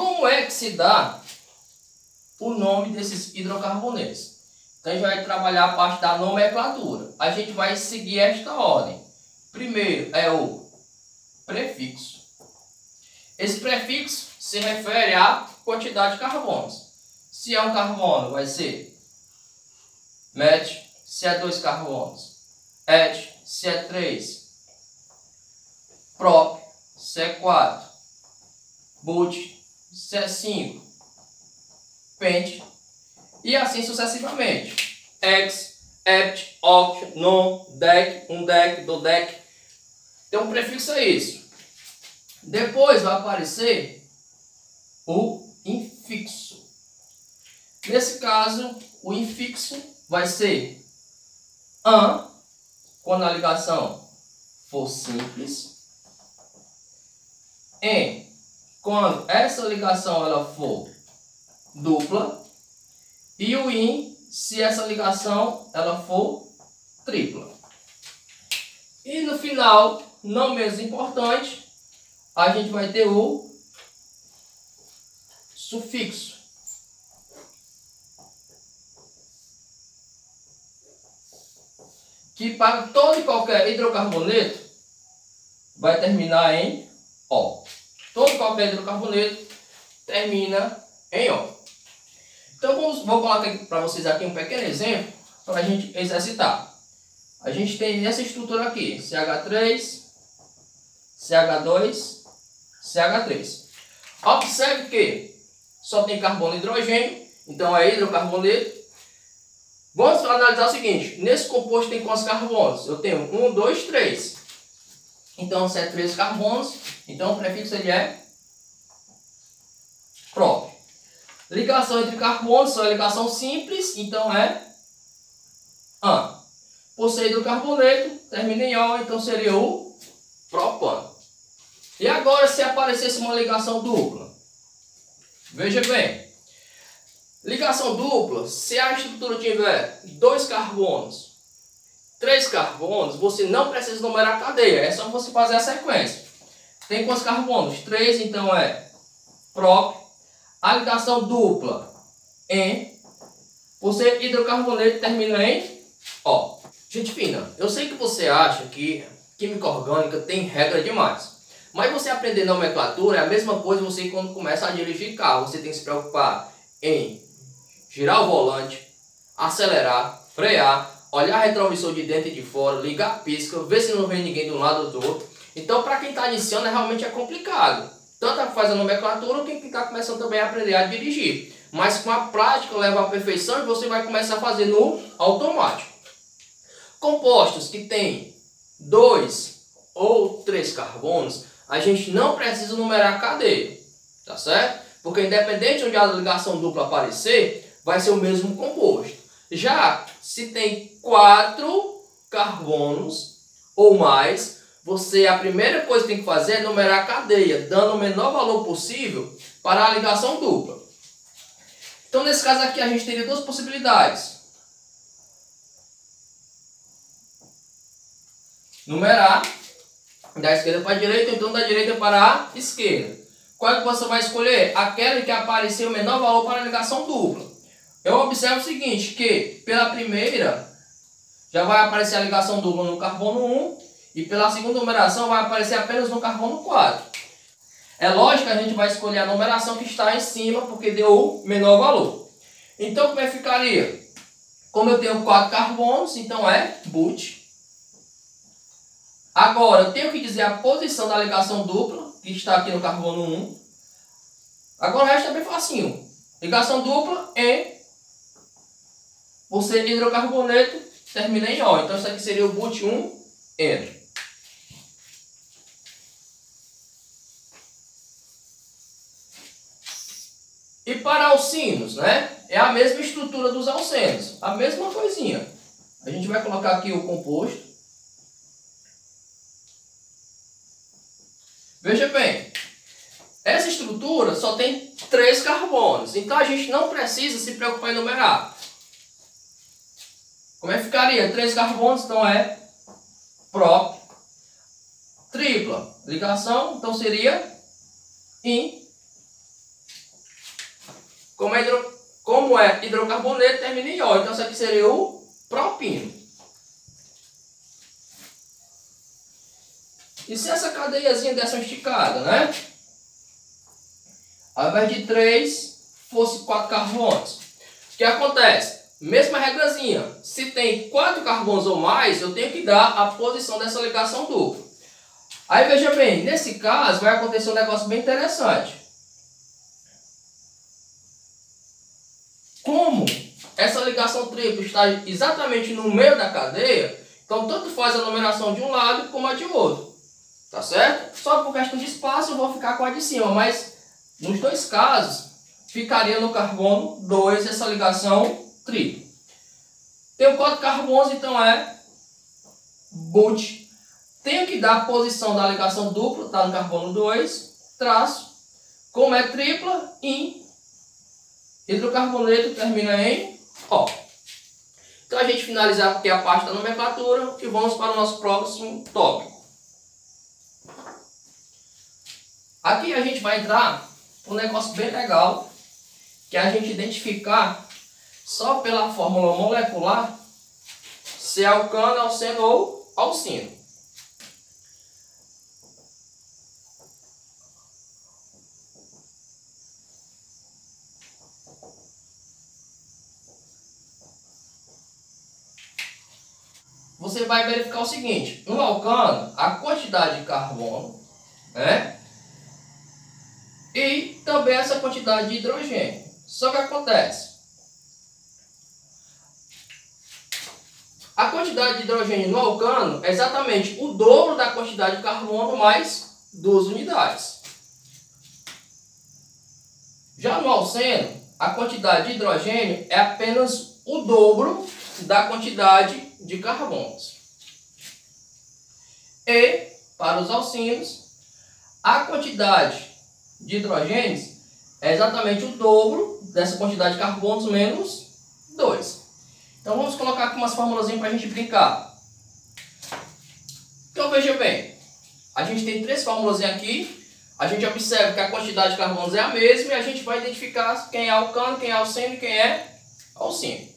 como é que se dá o nome desses hidrocarbonetos? Então a gente vai trabalhar a parte da nomenclatura. A gente vai seguir esta ordem. Primeiro é o prefixo. Esse prefixo se refere à quantidade de carbonos. Se é um carbono, vai ser met. Se é 2 carbonos, et. Se é 3, prop. Se é 4, but. Se é 5, pent. E assim sucessivamente. Ex, ept, oct, non, dec, undec, dodec. Então o prefixo é isso. Depois vai aparecer o infixo. Nesse caso, o infixo vai ser an, quando a ligação for simples, em, quando essa ligação ela for dupla, e o in, se essa ligação ela for tripla. E no final, não menos importante, a gente vai ter o sufixo. Que para todo e qualquer hidrocarboneto vai terminar em O. Todo e qualquer hidrocarboneto termina em O. Então vou colocar aqui para vocês aqui um pequeno exemplo para a gente exercitar. A gente tem essa estrutura aqui, CH3, CH2, CH3. Observe que só tem carbono e hidrogênio, então é hidrocarboneto. Vamos analisar o seguinte, nesse composto tem quantos carbonos? Eu tenho 1, 2, 3. Então, se é 3 carbonos, então o prefixo ele é prop. Ligação entre carbonos é ligação simples, então é an. Por ser hidrocarboneto, termina em O, então seria o propano. E agora, se aparecesse uma ligação dupla? Veja bem. Ligação dupla, se a estrutura tiver 2 carbonos, 3 carbonos, você não precisa numerar a cadeia, é só você fazer a sequência. Tem quantos carbonos? 3, então é prop. A ligação dupla em, por ser hidrocarboneto, termina em O. Gente fina, eu sei que você acha que química orgânica tem regra demais. Mas você aprender nomenclatura é a mesma coisa você quando começa a dirigir carro. Você tem que se preocupar em girar o volante, acelerar, frear, olhar retrovisor de dentro e de fora, ligar pisca, ver se não vem ninguém de um lado ou do outro. Então, para quem está iniciando, realmente é complicado. Tanto faz a nomenclatura, quem está começando também a aprender a dirigir. Mas com a prática leva à perfeição e você vai começar a fazer no automático. Compostos que têm 2 ou 3 carbonos, a gente não precisa numerar a cadeia, tá certo? Porque independente de onde a ligação dupla aparecer, vai ser o mesmo composto. Já se tem 4 carbonos ou mais, a primeira coisa que tem que fazer é numerar a cadeia, dando o menor valor possível para a ligação dupla. Então, nesse caso aqui, a gente teria 2 possibilidades. Numerar da esquerda para a direita, ou então da direita para a esquerda. Qual é que você vai escolher? Aquela que aparecer o menor valor para a ligação dupla. Eu observo o seguinte, que pela primeira já vai aparecer a ligação dupla no carbono 1 e pela segunda numeração vai aparecer apenas no carbono 4. É lógico que a gente vai escolher a numeração que está em cima porque deu o menor valor. Então como é que ficaria? Como eu tenho 4 carbonos, então é but. Agora eu tenho que dizer a posição da ligação dupla que está aqui no carbono 1. Agora o resto é bem facinho. Ligação dupla em, por ser hidrocarboneto, termina em O. Então isso aqui seria o but1N. E para alcinos, né? É a mesma estrutura dos alcenos. A mesma coisinha. A gente vai colocar aqui o composto. Veja bem. Essa estrutura só tem 3 carbonos. Então a gente não precisa se preocupar em numerar. Como é que ficaria? 3 carbonos, então é prop. Tripla ligação, então seria in. Como é hidrocarboneto, termina em O. Então isso aqui seria o propino. E se essa cadeiazinha desse uma esticada, né? Ao invés de 3, fosse 4 carbonos. O que acontece? Mesma regrazinha. Se tem 4 carbonos ou mais, eu tenho que dar a posição dessa ligação dupla. Aí veja bem, nesse caso vai acontecer um negócio bem interessante. Como essa ligação tripla está exatamente no meio da cadeia, então tanto faz a numeração de um lado como a de outro. Tá certo? Só por questão de espaço eu vou ficar com a de cima, mas nos dois casos ficaria no carbono 2 essa ligação tripla. Tenho 4 carbonos, então é but. Tenho que dar a posição da ligação dupla, está no carbono 2, traço. Como é tripla, in. Hidrocarboneto termina em O. Então a gente finalizar aqui a parte da nomenclatura e vamos para o nosso próximo tópico. Aqui a gente vai entrar um negócio bem legal, que é a gente identificar só pela fórmula molecular se é alcano, alceno ou alcino. Você vai verificar o seguinte: no alcano, a quantidade de carbono, né? E também essa quantidade de hidrogênio. Só que acontece, a quantidade de hidrogênio no alcano é exatamente o dobro da quantidade de carbono mais 2 unidades. Já no alceno, a quantidade de hidrogênio é apenas o dobro da quantidade de carbonos. E, para os alcinos, a quantidade de hidrogênios é exatamente o dobro dessa quantidade de carbonos menos 2. Então vamos colocar aqui umas fórmulas para a gente brincar. Então veja bem, a gente tem 3 fórmulas aqui. A gente observa que a quantidade de carbonos é a mesma e a gente vai identificar quem é alcano, quem é alceno e quem é alcino.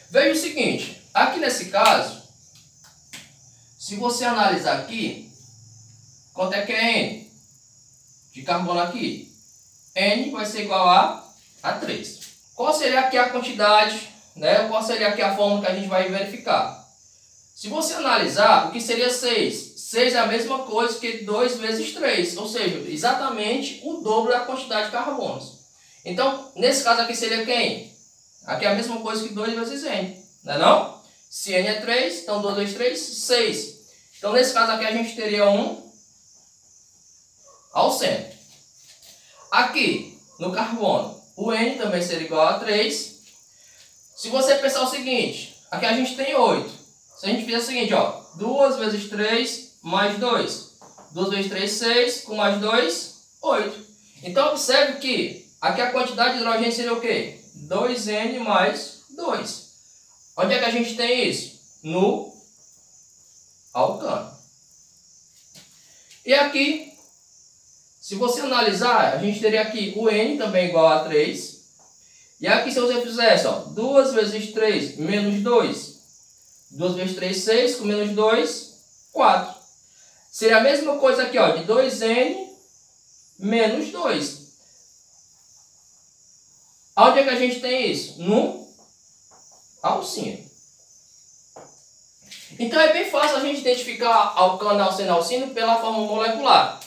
Veja o seguinte, aqui nesse caso, se você analisar aqui, quanto é que é N de carbono aqui? N vai ser igual a 3. Qual seria aqui a quantidade, né? Qual seria aqui a fórmula que a gente vai verificar? Se você analisar, o que seria 6? 6 é a mesma coisa que 2 vezes 3, ou seja, exatamente o dobro da quantidade de carbonos. Então, nesse caso aqui seria quem? Aqui é a mesma coisa que 2 vezes N, não é não? Se N é 3, então 2 vezes 3, 6. Então, nesse caso aqui a gente teria um alceno. Aqui, no carbono, o N também seria igual a 3. Se você pensar o seguinte, aqui a gente tem 8. Se a gente fizer o seguinte, ó, 2 vezes 3 mais 2. 2 vezes 3, 6. Com mais 2, 8. Então, observe que aqui a quantidade de hidrogênio seria o quê? 2N mais 2. Onde é que a gente tem isso? No alcano. E aqui, se você analisar, a gente teria aqui o N também igual a 3. E aqui, se você fizesse, ó, 2 vezes 3 menos 2. 2 vezes 3, 6. Com menos 2, 4. Seria a mesma coisa aqui, ó, de 2N menos 2. Onde é que a gente tem isso? No alcino. Então é bem fácil a gente identificar alcano, alceno, alcino pela fórmula molecular.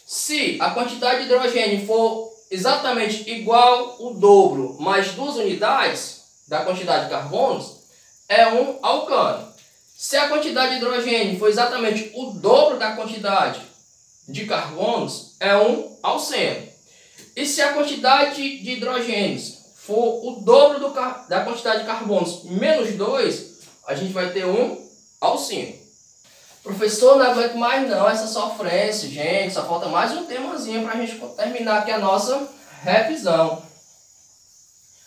Se a quantidade de hidrogênio for exatamente igual o dobro mais 2 unidades da quantidade de carbonos, é um alcano. Se a quantidade de hidrogênio for exatamente o dobro da quantidade de carbonos, é um alceno. E se a quantidade de hidrogênios for o dobro da quantidade de carbonos menos 2, a gente vai ter um alcino. Professor, não aguento mais não essa sofrência, gente. Só falta mais um temazinho para a gente terminar aqui a nossa revisão.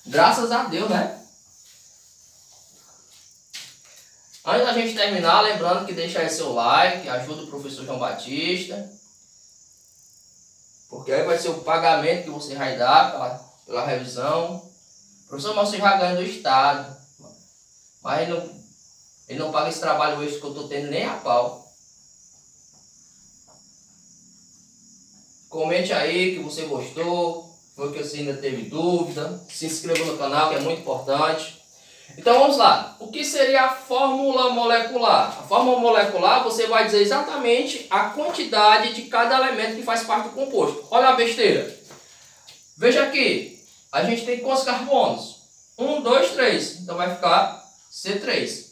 Graças a Deus, né? Antes da gente terminar, lembrando que deixa aí seu like, ajuda o professor João Batista. Porque aí vai ser o pagamento que você vai dar pela revisão. Professor, mas você já ganha do Estado. Mas ele não paga esse trabalho hoje que eu estou tendo nem a pau. Comente aí que você gostou, foi que você ainda teve dúvida. Se inscreva no canal, que é muito importante. Então vamos lá. O que seria a fórmula molecular? A fórmula molecular você vai dizer exatamente a quantidade de cada elemento que faz parte do composto. Olha a besteira. Veja aqui. A gente tem quantos carbonos? 1, 2, 3. Então vai ficar C3.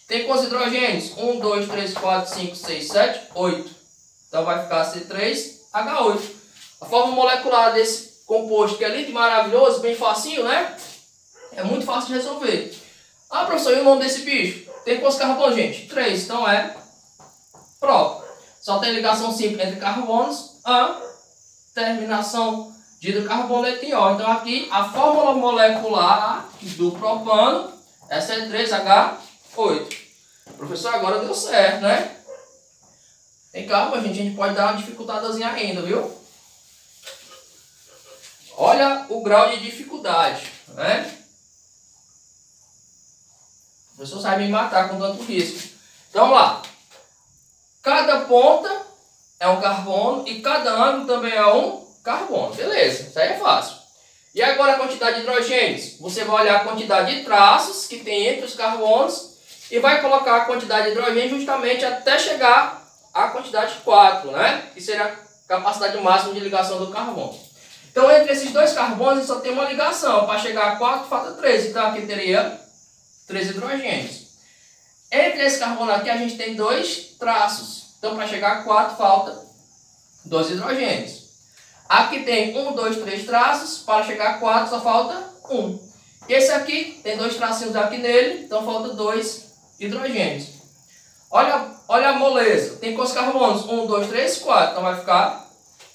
Tem quantos hidrogênios? 1, 2, 3, 4, 5, 6, 7, 8. Então vai ficar C3H8. A fórmula molecular desse composto que é lindo e maravilhoso, bem facinho, né? É muito fácil de resolver. Ah, professor, e o nome desse bicho? Tem quantos carbonos, gente? 3. Então é própano. Só tem ligação simples entre carbonos. A terminação de hidrocarboneto em O. Então aqui a fórmula molecular do propano é C3H8. Professor, agora deu certo, né? Tem calma, gente. A gente pode dar uma dificuldadezinha ainda, viu? Olha o grau de dificuldade, né? O professor sabe me matar com tanto risco. Então vamos lá. Cada ponta é um carbono e cada ângulo também é um carbono. Beleza, isso aí é fácil. E agora a quantidade de hidrogênios. Você vai olhar a quantidade de traços que tem entre os carbonos e vai colocar a quantidade de hidrogênio justamente até chegar à quantidade 4, né? Que seria a capacidade máxima de ligação do carbono. Então entre esses dois carbonos só tem uma ligação. Para chegar a 4 falta 3. Então aqui teria 3 hidrogênios. Entre esse carbono aqui a gente tem 2 traços. Então para chegar a 4 falta 2 hidrogênios. Aqui tem 1, 2, 3 traços. Para chegar a 4 só falta 1. Esse aqui tem 2 tracinhos aqui nele. Então falta 2 hidrogênios. Olha a moleza. Tem quantos carbonos? 1, 2, 3, 4. Então vai ficar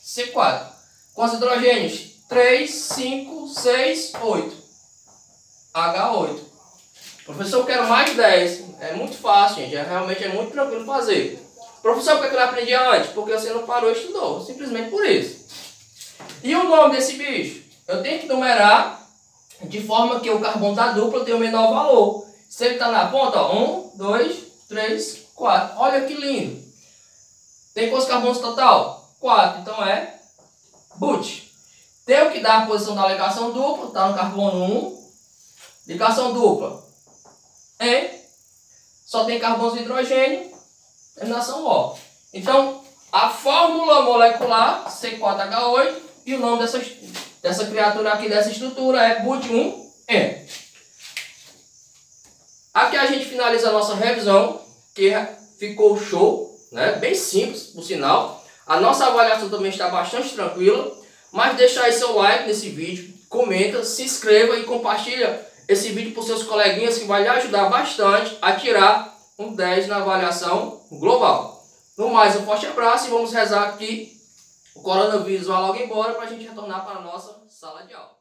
C4. Quantos hidrogênios? 3, 5, 6, 8. H8. Professor, eu quero mais 10. É muito fácil, gente. Realmente é muito tranquilo fazer. Professor, por que eu não aprendi antes? Porque você não parou e estudou. Simplesmente por isso. E o nome desse bicho? Eu tenho que numerar de forma que o carbono da dupla tenha o menor valor. Se ele está na ponta, ó, 1, 2, 3, 4. Olha que lindo. Tem quantos carbonos total? 4. Então é but. Tenho que dar a posição da ligação dupla. Está no carbono 1. Ligação dupla. Só tem carbonos e hidrogênio. Terminação O. Então, a fórmula molecular C4H8 e o nome dessa criatura aqui, dessa estrutura é but1N. Aqui a gente finaliza a nossa revisão, que ficou show, né? Bem simples, por sinal. A nossa avaliação também está bastante tranquila, mas deixa aí seu like nesse vídeo, comenta, se inscreva e compartilha esse vídeo para os seus coleguinhas, que vai lhe ajudar bastante a tirar um 10 na avaliação global. No mais, um forte abraço e vamos rezar que o coronavírus vá logo embora para a gente retornar para a nossa sala de aula.